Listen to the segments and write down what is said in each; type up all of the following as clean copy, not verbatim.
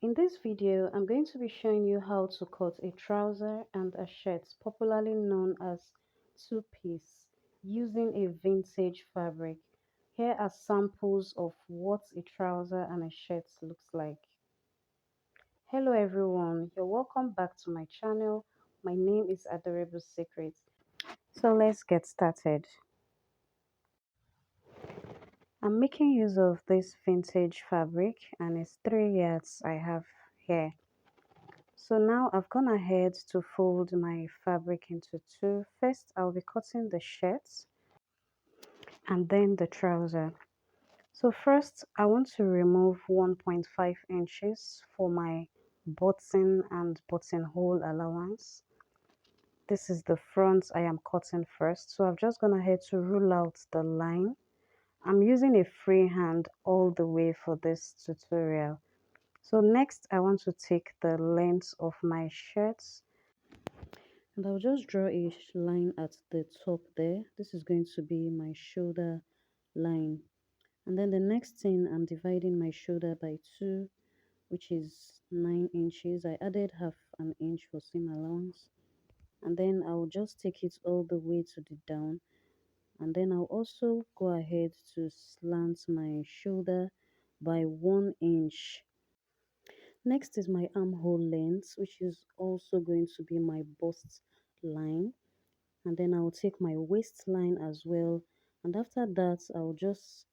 In this video, I'm going to be showing you how to cut a trouser and a shirt, popularly known as two-piece, using a vintage fabric. Here are samples of what a trouser and a shirt looks like. Hello everyone, you're welcome back to my channel. My name is Adorable Secrets. So let's get started. I'm making use of this vintage fabric and it's 3 yards I have here. So now I've gone ahead to fold my fabric into two. First, I'll be cutting the shirt and then the trouser. So first, I want to remove 1.5 inches for my button and buttonhole allowance. This is the front I am cutting first. So I've just gone ahead to rule out the line. I'm using a free hand all the way for this tutorial. So next, I want to take the length of my shirt and I'll just draw a line at the top there. This is going to be my shoulder line. And then the next thing, I'm dividing my shoulder by 2, which is 9 inches. I added half an inch for seam allowance. And then I'll just take it all the way to the down. And then I'll also go ahead to slant my shoulder by 1 inch. Next is my armhole length, which is also going to be my bust line. And then I'll take my waistline as well, and after that I'll just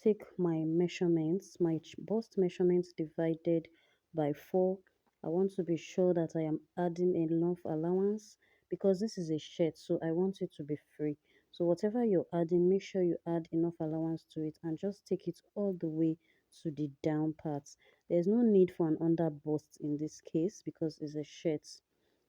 take my measurements, my bust measurements divided by 4. I want to be sure that I am adding enough allowance because this is a shirt, so I want it to be free. So whatever you're adding, make sure you add enough allowance to it and just take it all the way to the down parts. There's no need for an under bust in this case because it's a shirt.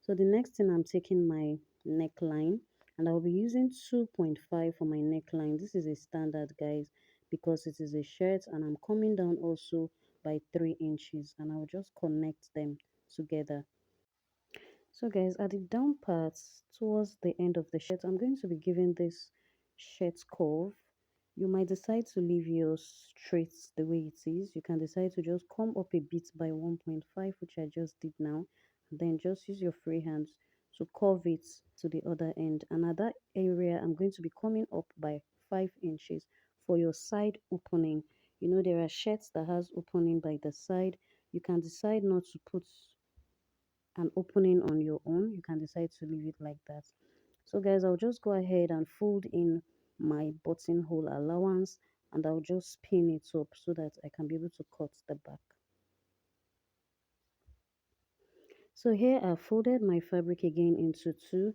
So the next thing, I'm taking my neckline and I'll be using 2.5 for my neckline. This is a standard, guys, because it is a shirt, and I'm coming down also by 3 inches and I'll just connect them together. So guys, at the down parts towards the end of the shirt, I'm going to be giving this shirt curve. You might decide to leave yours straight the way it is. You can decide to just come up a bit by 1.5, which I just did now, and then just use your free hands to curve it to the other end. And at that area, I'm going to be coming up by 5 inches for your side opening. You know, there are shirts that has opening by the side. You can decide not to put an opening on your own. You can decide to leave it like that. So guys, I'll just go ahead and fold in my buttonhole allowance and I'll just pin it up so that I can be able to cut the back. So here I've folded my fabric again into 2.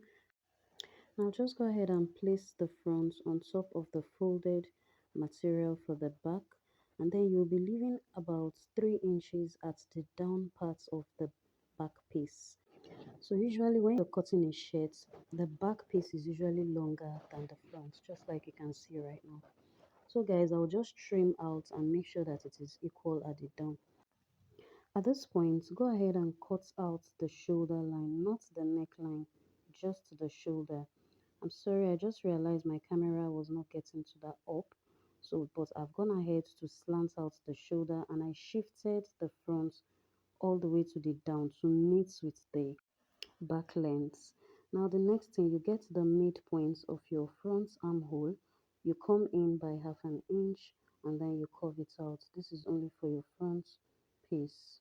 Now just go ahead and place the front on top of the folded material for the back, and then you'll be leaving about 3 inches at the down parts of the back piece. So usually when you're cutting a shirt, the back piece is usually longer than the front, just like you can see right now. So guys, I'll just trim out and make sure that it is equal at the down. At this point, go ahead and cut out the shoulder line, not the neckline, just the shoulder. I'm sorry, I just realized my camera was not getting to that up. So, but I've gone ahead to slant out the shoulder and I shifted the front all the way to the down to meet with the back length. Now the next thing, you get the midpoint of your front armhole, you come in by half an inch and then you curve it out. This is only for your front piece.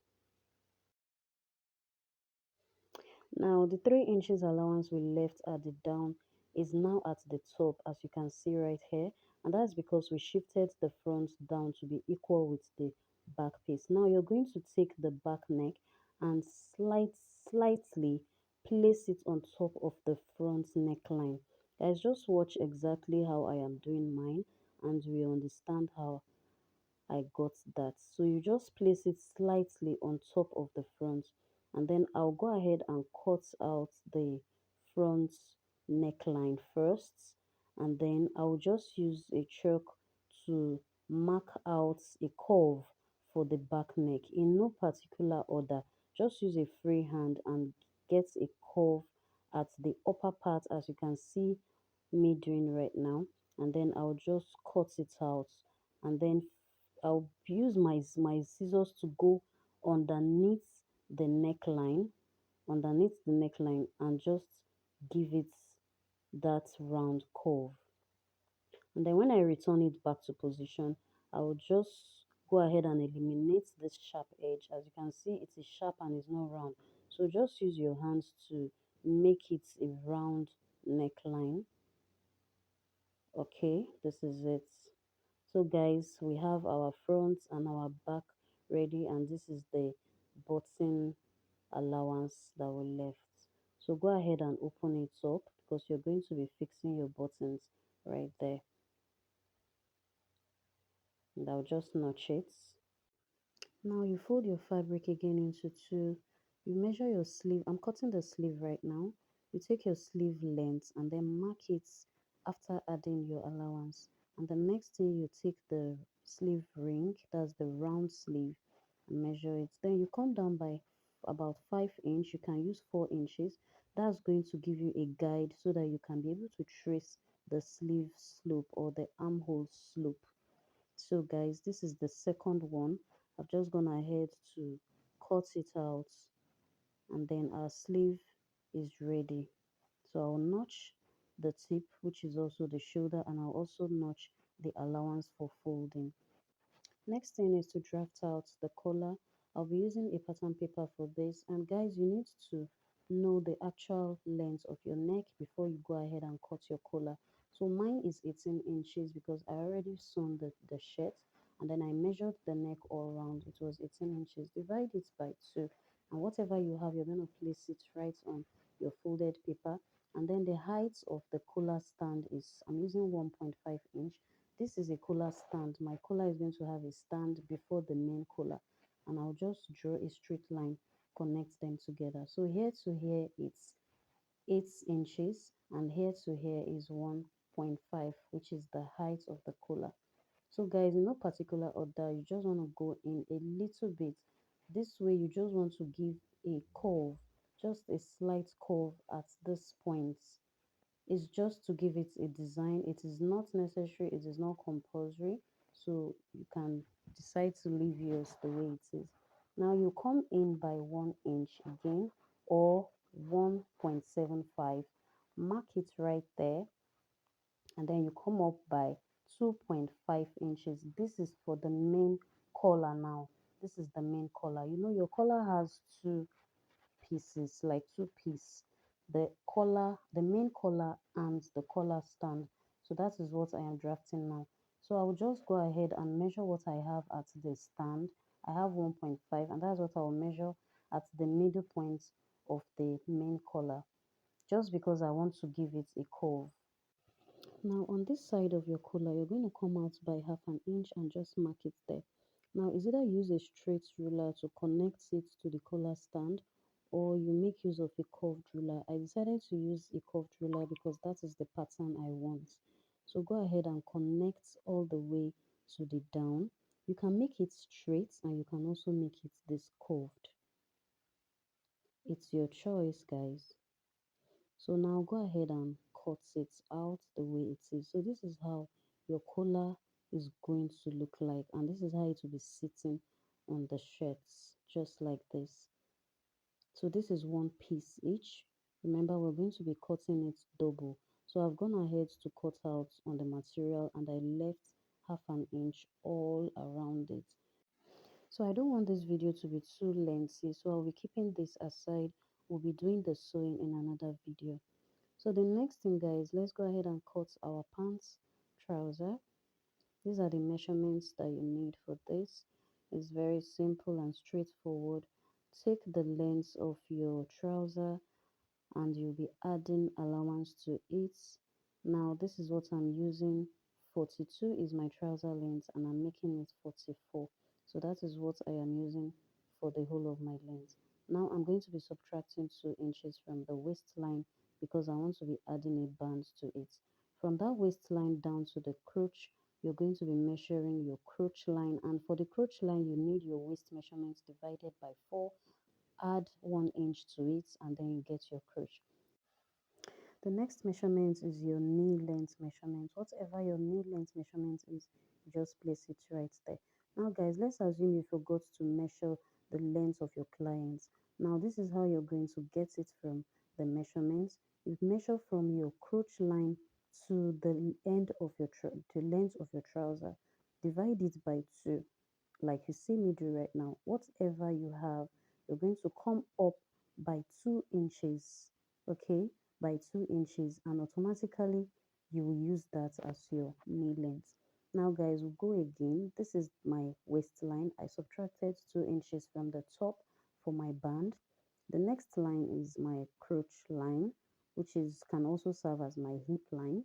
Now the 3 inches allowance we left at the down is now at the top, as you can see right here, and that's because we shifted the front down to be equal with the back piece. Now you're going to take the back neck and slightly place it on top of the front neckline. Guys, just watch exactly how I am doing mine and we understand how I got that. So you just place it slightly on top of the front, and then I'll go ahead and cut out the front neckline first, and then I'll just use a chalk to mark out a curve for the back neck in no particular order. Just use a free hand and get a curve at the upper part, as you can see me doing right now, and then I'll just cut it out, and then I'll use my scissors to go underneath the neckline, and just give it that round curve. And then when I return it back to position, I will just go ahead and eliminate this sharp edge. As you can see, it is sharp and it's not round. So just use your hands to make it a round neckline. Okay, this is it. So guys, we have our front and our back ready, and this is the button allowance that we left. So go ahead and open it up because you're going to be fixing your buttons right there. And I'll just notch it. Now you fold your fabric again into two. You measure your sleeve. I'm cutting the sleeve right now. You take your sleeve length and then mark it after adding your allowance. And the next thing, you take the sleeve ring, that's the round sleeve, and measure it. Then you come down by about 5 inch. You can use 4 inches. That's going to give you a guide so that you can be able to trace the sleeve slope or the armhole slope. So guys, this is the second one. I've just gone ahead to cut it out, and then our sleeve is ready. So I'll notch the tip, which is also the shoulder, and I'll also notch the allowance for folding. Next thing is to draft out the collar. I'll be using a pattern paper for this. And guys, you need to know the actual length of your neck before you go ahead and cut your collar. So mine is 18 inches because I already sewn the shirt, and then I measured the neck all around. It was 18 inches. Divide it by 2, and whatever you have, you're going to place it right on your folded paper. And then the height of the collar stand is, I'm using 1.5 inch. This is a collar stand. My collar is going to have a stand before the main collar, and I'll just draw a straight line, connect them together. So here to here it's 8 inches, and here to here is 1.5, which is the height of the collar. So guys, in no particular order, you just want to go in a little bit. This way you just want to give a curve, just a slight curve at this point. It's just to give it a design. It is not necessary, it is not compulsory, so you can decide to leave yours the way it is. Now you come in by 1 inch again, or 1.75. Mark it right there, and then you come up by 2.5 inches. This is for the main collar. Now this is the main collar. You know your collar has two pieces, like 2 piece, the collar, the main collar, and the collar stand. So that is what I am drafting now. So I will just go ahead and measure what I have at the stand. I have 1.5, and that's what I will measure at the middle point of the main collar, just because I want to give it a curve. Now on this side of your collar, you're going to come out by half an inch and just mark it there. Now is either use a straight ruler to connect it to the collar stand, or you make use of a curved ruler. I decided to use a curved ruler because that is the pattern I want. So go ahead and connect all the way to the down. You can make it straight and you can also make it this curved. It's your choice, guys. So now go ahead and cut it out the way it is. So this is how your collar is going to look like, and this is how it will be sitting on the shirts, just like this. So this is 1 piece each. Remember, we're going to be cutting it double. So I've gone ahead to cut out on the material, and I left half an inch all around it. So I don't want this video to be too lengthy, so I'll be keeping this aside. We'll be doing the sewing in another video. So the next thing, guys, let's go ahead and cut our pants trouser. These are the measurements that you need for this. It's very simple and straightforward. Take the length of your trouser and you'll be adding allowance to it. Now this is what I'm using. 42 is my trouser length and I'm making it 44. So that is what I am using for the whole of my length. Now I'm going to be subtracting 2 inches from the waistline because I want to be adding a band to it. From that waistline down to the crotch, you're going to be measuring your crotch line, and for the crotch line you need your waist measurements divided by 4. Add 1 inch to it and then you get your crotch. The next measurement is your knee length measurement. Whatever your knee length measurement is, just place it right there. Now guys, let's assume you forgot to measure the length of your clients. Now, this is how you're going to get it from the measurements. You measure from your crotch line to the end of your to length of your trouser. Divide it by 2 like you see me do right now. Whatever you have, you're going to come up by 2 inches, okay, by 2 inches, and automatically you will use that as your knee length. Now, guys, we'll go again. This is my waistline. I subtracted 2 inches from the top for my band. The next line is my crotch line, which is can also serve as my hip line.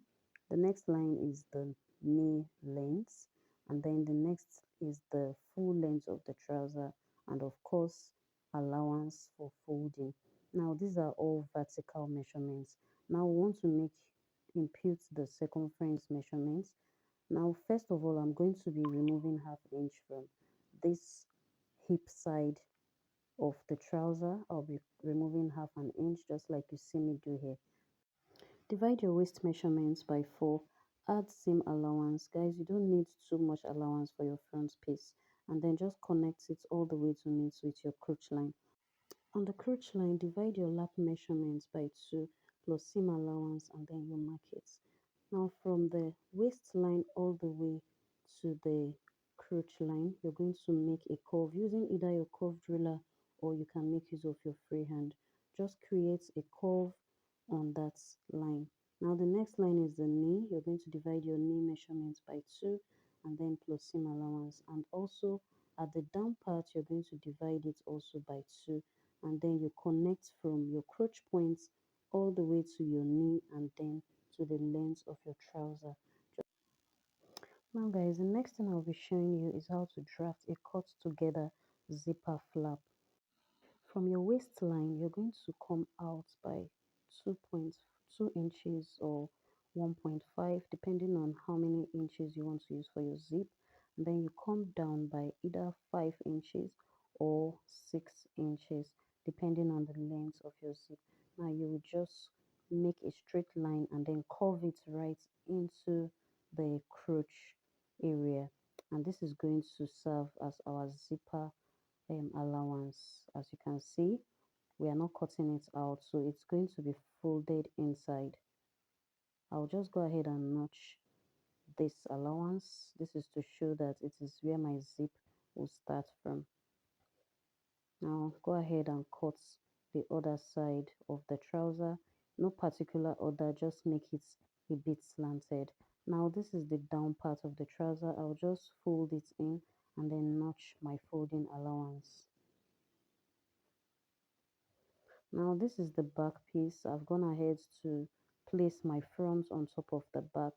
The next line is the knee length, and then the next is the full length of the trouser, and of course allowance for folding. Now these are all vertical measurements. Now we want to impute the circumference measurements. Now first of all, I'm going to be removing half inch from this hip side of the trouser. I'll be removing half an inch just like you see me do here. Divide your waist measurements by 4. Add seam allowance. Guys, you don't need too much allowance for your front piece. And then just connect it all the way to meet with your crotch line. On the crotch line, divide your lap measurements by 2 plus seam allowance, and then you mark it. Now from the waistline all the way to the crotch line, you're going to make a curve using either your curved ruler or you can make use of your free hand. Just create a curve on that line. Now the next line is the knee. You're going to divide your knee measurements by 2 and then plus seam allowance. And also at the down part, you're going to divide it also by 2, and then you connect from your crotch points all the way to your knee and then to the length of your trouser. Now guys, the next thing I'll be showing you is how to draft a cut together zipper flap. From your waistline, you're going to come out by 2.2 inches or 1.5, depending on how many inches you want to use for your zip. And then you come down by either 5 inches or 6 inches, depending on the length of your zip. Now you will just make a straight line and then curve it right into the crotch area. And this is going to serve as our zipper allowance. As you can see, we are not cutting it out, so it's going to be folded inside. I'll just go ahead and notch this allowance. This is to show that it is where my zip will start from. Now go ahead and cut the other side of the trouser. No particular order, just make it a bit slanted. Now this is the down part of the trouser. I'll just fold it in and then notch my folding allowance. Now this is the back piece. I've gone ahead to place my front on top of the back.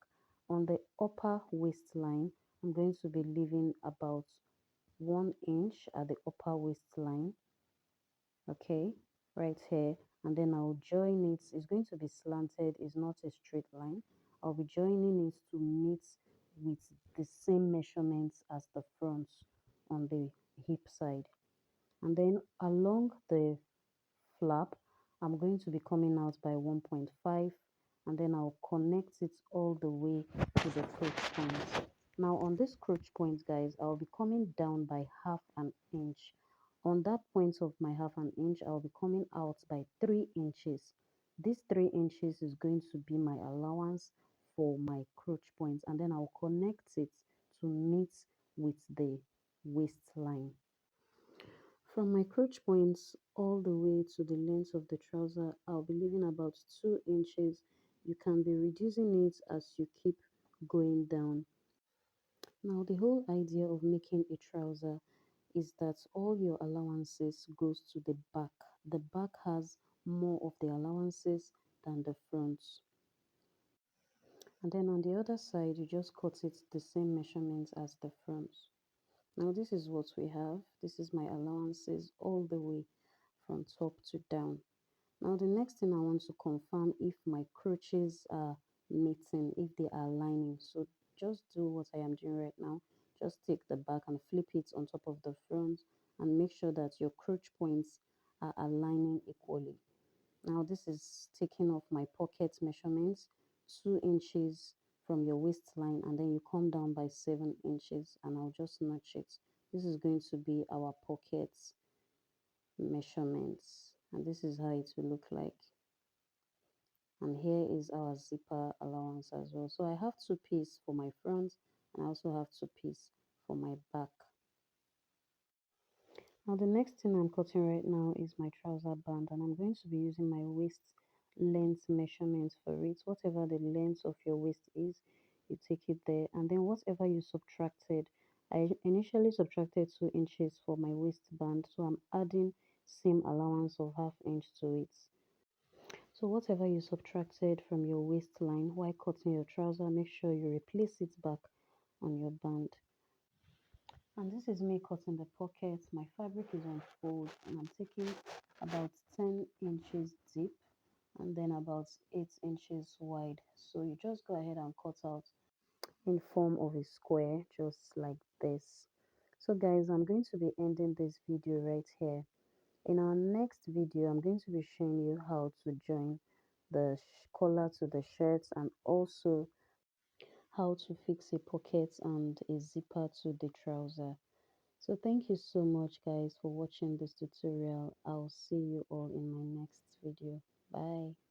On the upper waistline, I'm going to be leaving about 1 inch at the upper waistline, okay, right here, and then I'll join it. It's going to be slanted, it's not a straight line. I'll be joining it to meet with the same measurements as the front on the hip side, and then along the flap, I'm going to be coming out by 1.5, and then I'll connect it all the way to the crotch point. Now on this crotch point, guys, I'll be coming down by half an inch. On that point of my half an inch, I'll be coming out by 3 inches. This 3 inches is going to be my allowance for my crotch point, and then I'll connect it to meet with the waistline. From my crotch points all the way to the length of the trouser, I'll be leaving about 2 inches. You can be reducing it as you keep going down. Now, the whole idea of making a trouser is that all your allowances goes to the back. The back has more of the allowances than the front. And then on the other side, you just cut it the same measurements as the front. Now this is what we have. This is my allowances all the way from top to down. Now the next thing I want to confirm if my crotches are meeting, if they are aligning. So just do what I am doing right now. Just take the back and flip it on top of the front and make sure that your crotch points are aligning equally. Now this is taking off my pocket measurements, 2 inches from your waistline, and then you come down by 7 inches, and I'll just notch it. This is going to be our pockets. measurements, and this is how it will look like. And here is our zipper allowance as well. So I have two piece for my front, and I also have two piece for my back. Now the next thing I'm cutting right now is my trouser band, and I'm going to be using my waist length measurement for it. Whatever the length of your waist is, you take it there, and then whatever you subtracted. I initially subtracted 2 inches for my waistband, so I'm adding same allowance of half inch to it. So whatever you subtracted from your waistline while cutting your trouser, make sure you replace it back on your band. And this is me cutting the pocket. My fabric is on fold, and I'm taking about 10 inches deep and then about 8 inches wide. So you just go ahead and cut out in form of a square, just like this. So guys, I'm going to be ending this video right here. In our next video, I'm going to be showing you how to join the collar to the shirts, and also how to fix a pocket and a zipper to the trouser. So thank you so much guys for watching this tutorial. I'll see you all in my next video. Bye.